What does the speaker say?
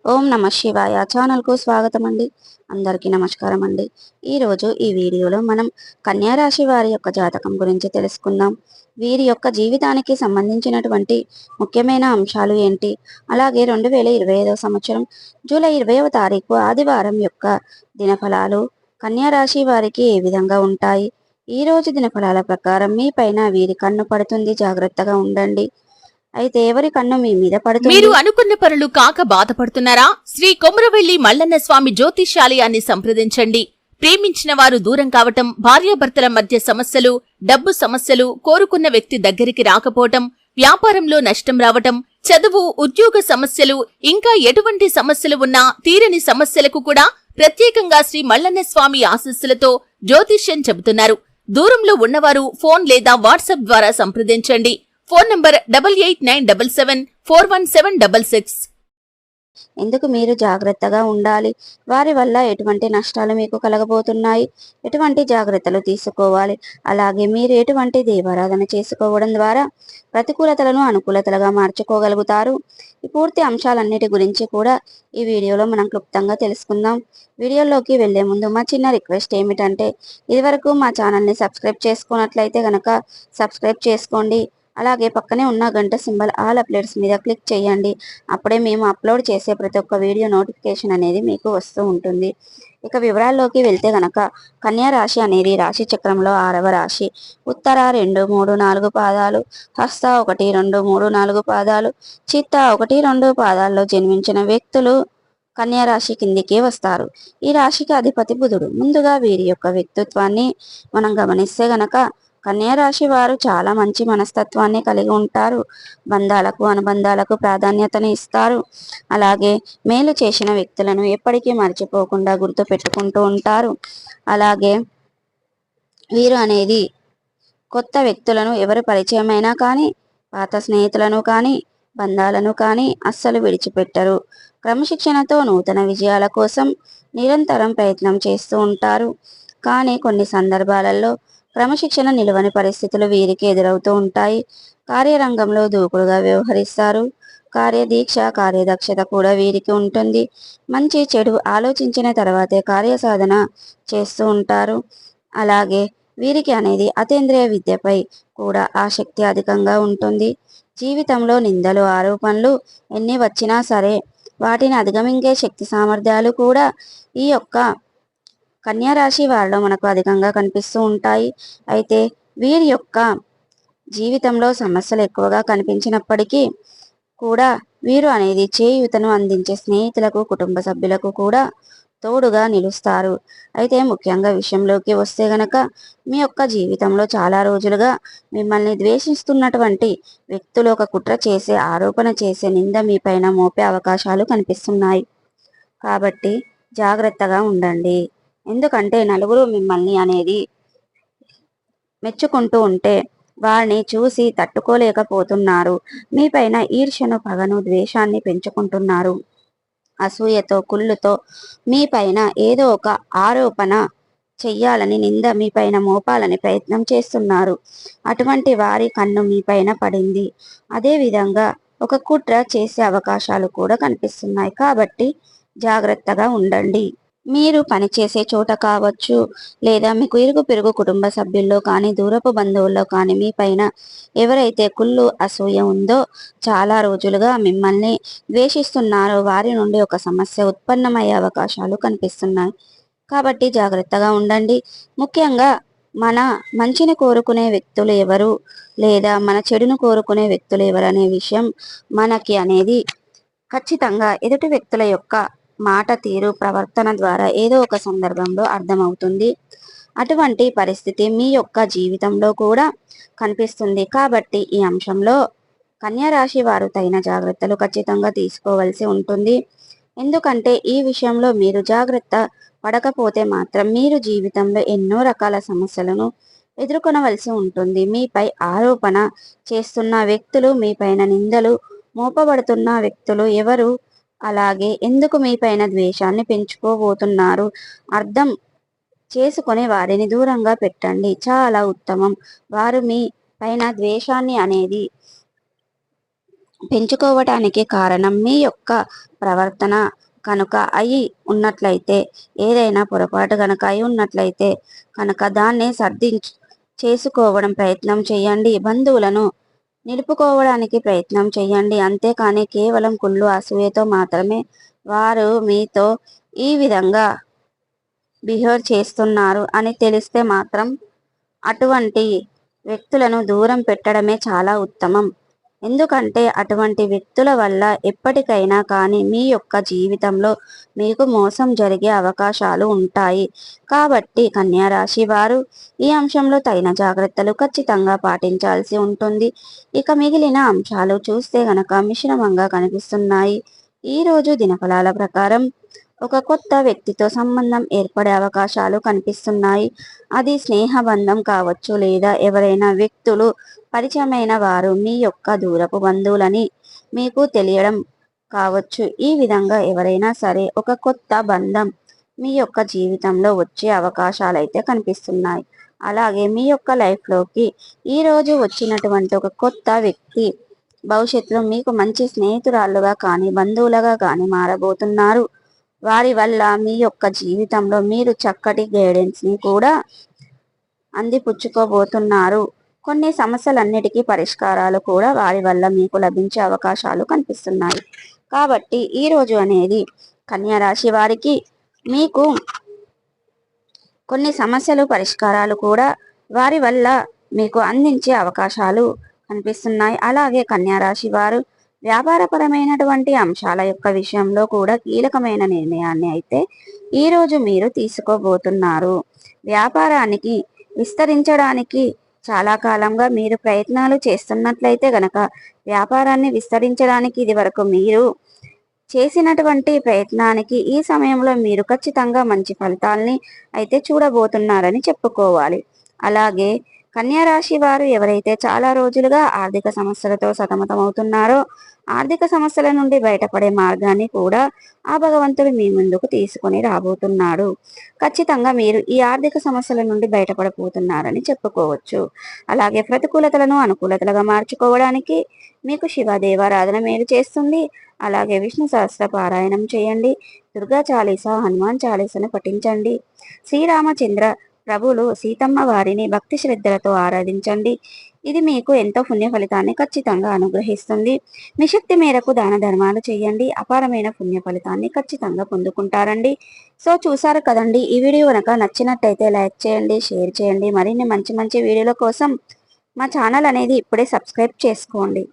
ఓం నమ శివాయ ఛానల్కు స్వాగతం అండి. అందరికీ నమస్కారం అండి. ఈరోజు ఈ వీడియోలో మనం కన్యా రాశి వారి యొక్క జాతకం గురించి తెలుసుకుందాం. వీరి యొక్క జీవితానికి సంబంధించినటువంటి ముఖ్యమైన అంశాలు ఏంటి, అలాగే 2025 సంవత్సరం జూలై 20వ తారీఖు ఆదివారం యొక్క దినఫలాలు కన్యా రాశి వారికి ఏ విధంగా ఉంటాయి. ఈ రోజు దినఫలాల ప్రకారం మీ పైన వీరి కన్ను పడుతుంది, జాగ్రత్తగా ఉండండి. అయితే ఎవరి కన్ను మీ మీద పడుతుంది? మీరు అనుకున్న పనులు కాక బాధపడుతున్నారా? శ్రీ కొమరవెల్లి మల్లన్న స్వామి జ్యోతిష్యాలయాన్ని సంప్రదించండి. ప్రేమించిన వారు దూరం కావటం, భార్యాభర్తల మధ్య సమస్యలు, డబ్బు సమస్యలు, కోరుకున్న వ్యక్తి దగ్గరికి రాకపోవటం, వ్యాపారంలో నష్టం రావటం, చదువు, ఉద్యోగ సమస్యలు, ఇంకా ఎటువంటి సమస్యలు ఉన్నా తీరని సమస్యలకు కూడా ప్రత్యేకంగా శ్రీ మల్లన్న స్వామి ఆశీస్సులతో జ్యోతిష్యం చెబుతున్నారు. దూరంలో ఉన్నవారు ఫోన్ లేదా వాట్సాప్ ద్వారా సంప్రదించండి. Phone number 8897741766. ఎందుకు మీరు జాగ్రత్తగా ఉండాలి, వారి వల్ల ఎటువంటి నష్టాలు మీకు కలగబోతున్నాయి, ఎటువంటి జాగ్రత్తలు తీసుకోవాలి, అలాగే మీరు ఎటువంటి దేవారాధన చేసుకోవడం ద్వారా ప్రతికూలతలను అనుకూలతలుగా మార్చుకోగలుగుతారు. ఈ పూర్తి అంశాలన్నిటి గురించి కూడా ఈ వీడియోలో మనం క్లుప్తంగా తెలుసుకుందాం. వీడియోలోకి వెళ్లే ముందు మా చిన్న రిక్వెస్ట్ ఏమిటంటే, ఇదివరకు మా ఛానల్ని సబ్స్క్రైబ్ చేసుకున్నట్లయితే కనుక సబ్స్క్రైబ్ చేసుకోండి. అలాగే పక్కనే ఉన్న గంట సింబల్ ఆల్ అప్డేట్స్ మీద క్లిక్ చేయండి. అప్పుడే మేము అప్లోడ్ చేసే ప్రతి ఒక్క వీడియో నోటిఫికేషన్ అనేది మీకు వస్తూ ఉంటుంది. ఇక వివరాల్లోకి వెళ్తే గనక కన్యా రాశి అనేది రాశి చక్రంలో 6వ రాశి. ఉత్తర 2, 3, 4 పాదాలు, హస్త 1, 2, 3, 4 పాదాలు, చిత్త 1, 2 పాదాల్లో జన్మించిన వ్యక్తులు కన్యా రాశి కిందికే వస్తారు. ఈ రాశికి అధిపతి బుధుడు. ముందుగా వీరి యొక్క వ్యక్తిత్వాన్ని మనం గమనిస్తే గనక కన్యా రాశి వారు చాలా మంచి మనస్తత్వాన్ని కలిగి ఉంటారు. బంధాలకు, అనుబంధాలకు ప్రాధాన్యతను ఇస్తారు. అలాగే మేలు చేసిన వ్యక్తులను ఎప్పటికీ మర్చిపోకుండా గుర్తు పెట్టుకుంటూ ఉంటారు. అలాగే వీరు అనేది కొత్త వ్యక్తులను ఎవరు పరిచయమైనా కానీ, పాత స్నేహితులను కానీ, బంధాలను కానీ అస్సలు విడిచిపెట్టరు. క్రమశిక్షణతో నూతన విజయాల కోసం నిరంతరం ప్రయత్నం చేస్తూ ఉంటారు. కానీ కొన్ని సందర్భాలలో క్రమశిక్షణ నిలవని పరిస్థితులు వీరికి ఎదురవుతూ ఉంటాయి. కార్యరంగంలో దూకుడుగా వ్యవహరిస్తారు. కార్యదీక్ష, కార్యదక్షత కూడా వీరికి ఉంటుంది. మంచి చెడు ఆలోచించిన తర్వాతే కార్యసాధన చేస్తూ ఉంటారు. అలాగే వీరికి అనేది అతీంద్రియ విద్యపై కూడా ఆసక్తి అధికంగా ఉంటుంది. జీవితంలో నిందలు, ఆరోపణలు ఎన్ని వచ్చినా సరే వాటిని అధిగమించే శక్తి సామర్థ్యాలు కూడా ఈ యొక్క కన్యా రాశి వారిలో మనకు అధికంగా కనిపిస్తూ ఉంటాయి. అయితే వీరి యొక్క జీవితంలో సమస్యలు ఎక్కువగా కనిపించినప్పటికీ కూడా వీరు అనేది చేయూతను అందించే స్నేహితులకు, కుటుంబ సభ్యులకు కూడా తోడుగా నిలుస్తారు. అయితే ముఖ్యంగా విషయంలోకి వస్తే గనక మీ యొక్క జీవితంలో చాలా రోజులుగా మిమ్మల్ని ద్వేషిస్తున్నటువంటి వ్యక్తులు ఒక కుట్ర చేసే, ఆరోపణ చేసే, నింద మీ పైన మోపే అవకాశాలు కనిపిస్తున్నాయి. కాబట్టి జాగ్రత్తగా ఉండండి. ఎందుకంటే నలుగురు మిమ్మల్ని అనేది మెచ్చుకుంటూ ఉంటే వారిని చూసి తట్టుకోలేకపోతున్నారు. మీ పైన ఈర్ష్యను, పగను, ద్వేషాన్ని పెంచుకుంటున్నారు. అసూయతో, కుళ్ళుతో మీ పైన ఏదో ఒక ఆరోపణ చెయ్యాలని, నింద మీ పైన మోపాలని ప్రయత్నం చేస్తున్నారు. అటువంటి వారి కన్ను మీ పైన పడింది. అదేవిధంగా ఒక కుట్ర చేసే అవకాశాలు కూడా కనిపిస్తున్నాయి. కాబట్టి జాగ్రత్తగా ఉండండి. మీరు పనిచేసే చోట కావచ్చు, లేదా మీకు ఇరుగు పొరుగు కుటుంబ సభ్యుల్లో కానీ, దూరపు బంధువుల్లో కానీ మీ పైన ఎవరైతే కుళ్ళు, అసూయ ఉందో, చాలా రోజులుగా మిమ్మల్ని ద్వేషిస్తున్నారో వారి నుండి ఒక సమస్య ఉత్పన్నమయ్యే అవకాశాలు కనిపిస్తున్నాయి. కాబట్టి జాగ్రత్తగా ఉండండి. ముఖ్యంగా మన మంచిని కోరుకునే వ్యక్తులు ఎవరు, లేదా మన చెడును కోరుకునే వ్యక్తులు ఎవరు అనే విషయం మనకి అనేది ఖచ్చితంగా ఎదుటి వ్యక్తుల యొక్క మాట తీరు, ప్రవర్తన ద్వారా ఏదో ఒక సందర్భంలో అర్థమవుతుంది. అటువంటి పరిస్థితి మీ యొక్క జీవితంలో కూడా కనిపిస్తుంది. కాబట్టి ఈ అంశంలో కన్యా రాశి వారు తగిన జాగ్రత్తలు ఖచ్చితంగా తీసుకోవాల్సి ఉంటుంది. ఎందుకంటే ఈ విషయంలో మీరు జాగ్రత్త పడకపోతే మాత్రం మీరు జీవితంలో ఎన్నో రకాల సమస్యలను ఎదుర్కొనవలసి ఉంటుంది. మీపై ఆరోపణ చేస్తున్న వ్యక్తులు, మీ పైన నిందలు మోపబడుతున్న వ్యక్తులు ఎవరు, అలాగే ఎందుకు మీ పైన ద్వేషాన్ని పెంచుకోబోతున్నారు అర్థం చేసుకొని వారిని దూరంగా పెట్టండి. చాలా ఉత్తమం. వారు మీ పైన ద్వేషాన్ని అనేది పెంచుకోవటానికి కారణం మీ యొక్క ప్రవర్తన కనుక అయి ఉన్నట్లయితే, ఏదైనా పొరపాటు కనుక అయి ఉన్నట్లయితే కనుక దాన్ని చేసుకోవడం ప్రయత్నం చేయండి. బంధువులను నిలుపుకోవడానికి ప్రయత్నం చేయండి. అంతేకాని కేవలం కుళ్ళు అసూయతో మాత్రమే వారు మీతో ఈ విధంగా బిహేవ్ చేస్తున్నారు అని తెలిస్తే మాత్రం అటువంటి వ్యక్తులను దూరం పెట్టడమే చాలా ఉత్తమం. ఎందుకంటే అటువంటి వ్యక్తుల వల్ల ఎప్పటికైనా కానీ మీ యొక్క జీవితంలో మీకు మోసం జరిగే అవకాశాలు ఉంటాయి. కాబట్టి కన్యా రాశి వారు ఈ అంశంలో తగిన జాగ్రత్తలు ఖచ్చితంగా పాటించాల్సి ఉంటుంది. ఇక మిగిలిన అంశాలు చూస్తే గనక మిశ్రమంగా కనిపిస్తున్నాయి. ఈరోజు దినఫలాల ప్రకారం ఒక కొత్త వ్యక్తితో సంబంధం ఏర్పడే అవకాశాలు కనిపిస్తున్నాయి. అది స్నేహబంధం కావచ్చు, లేదా ఎవరైనా వ్యక్తులు పరిచయమైన వారు మీ యొక్క దూరపు బంధువులని మీకు తెలియడం కావచ్చు. ఈ విధంగా ఎవరైనా సరే ఒక కొత్త బంధం మీ యొక్క జీవితంలో వచ్చే అవకాశాలు అయితే కనిపిస్తున్నాయి. అలాగే మీ యొక్క లైఫ్లోకి ఈరోజు వచ్చినటువంటి ఒక కొత్త వ్యక్తి భవిష్యత్తులో మీకు మంచి స్నేహితురాళ్ళుగా కానీ బంధువులుగా కానీ మారబోతున్నారు. వారి వల్ల మీ యొక్క జీవితంలో మీరు చక్కటి గైడెన్స్ని కూడా అందిపుచ్చుకోబోతున్నారు. కొన్ని సమస్యలన్నిటికీ పరిష్కారాలు కూడా వారి వల్ల మీకు లభించే అవకాశాలు కనిపిస్తున్నాయి. కాబట్టి ఈ రోజు అనేది కన్యా రాశి వారికి మీకు కొన్ని సమస్యలు పరిష్కారాలు కూడా వారి వల్ల మీకు అందించే అవకాశాలు కనిపిస్తున్నాయి. అలాగే కన్యా రాశి వారు వ్యాపారపరమైనటువంటి అంశాల యొక్క విషయంలో కూడా కీలకమైన నిర్ణయాన్ని అయితే ఈరోజు మీరు తీసుకోబోతున్నారు. వ్యాపారానికి విస్తరించడానికి చాలా కాలంగా మీరు ప్రయత్నాలు చేస్తున్నట్లయితే గనక వ్యాపారాన్ని విస్తరించడానికి ఇది వరకు మీరు చేసినటువంటి ప్రయత్నానికి ఈ సమయంలో మీరు ఖచ్చితంగా మంచి ఫలితాల్ని అయితే చూడబోతున్నారని చెప్పుకోవాలి. అలాగే కన్యా రాశి వారు ఎవరైతే చాలా రోజులుగా ఆర్థిక సమస్యలతో సతమతమవుతున్నారో ఆర్థిక సమస్యల నుండి బయటపడే మార్గాన్ని కూడా ఆ భగవంతుడు మీ ముందుకు తీసుకొని రాబోతున్నాడు. ఖచ్చితంగా మీరు ఈ ఆర్థిక సమస్యల నుండి బయటపడబోతున్నారని చెప్పుకోవచ్చు. అలాగే ప్రతికూలతలను అనుకూలతలుగా మార్చుకోవడానికి మీకు శివదేవారాధన మేలు చేస్తుంది. అలాగే విష్ణు సహస్ర పారాయణం చేయండి. దుర్గా చాలీసా, హనుమాన్ చాలీసాను పఠించండి. శ్రీరామచంద్ర ప్రభులు సీతమ్మ వారిని భక్తి శ్రద్ధలతో ఆరాధించండి. ఇది మీకు ఎంతో పుణ్య ఫలితాన్ని ఖచ్చితంగా అనుగ్రహిస్తుంది. మీ శక్తి మేరకు దాన ధర్మాలు చేయండి. అపారమైన పుణ్య ఫలితాన్ని ఖచ్చితంగా పొందుకుంటారండి. సో చూసారు కదండి, ఈ వీడియో కనుక నచ్చినట్టయితే లైక్ చేయండి, షేర్ చేయండి. మరిన్ని మంచి మంచి వీడియోల కోసం మా ఛానల్ అనేది ఇప్పుడే సబ్స్క్రైబ్ చేసుకోండి.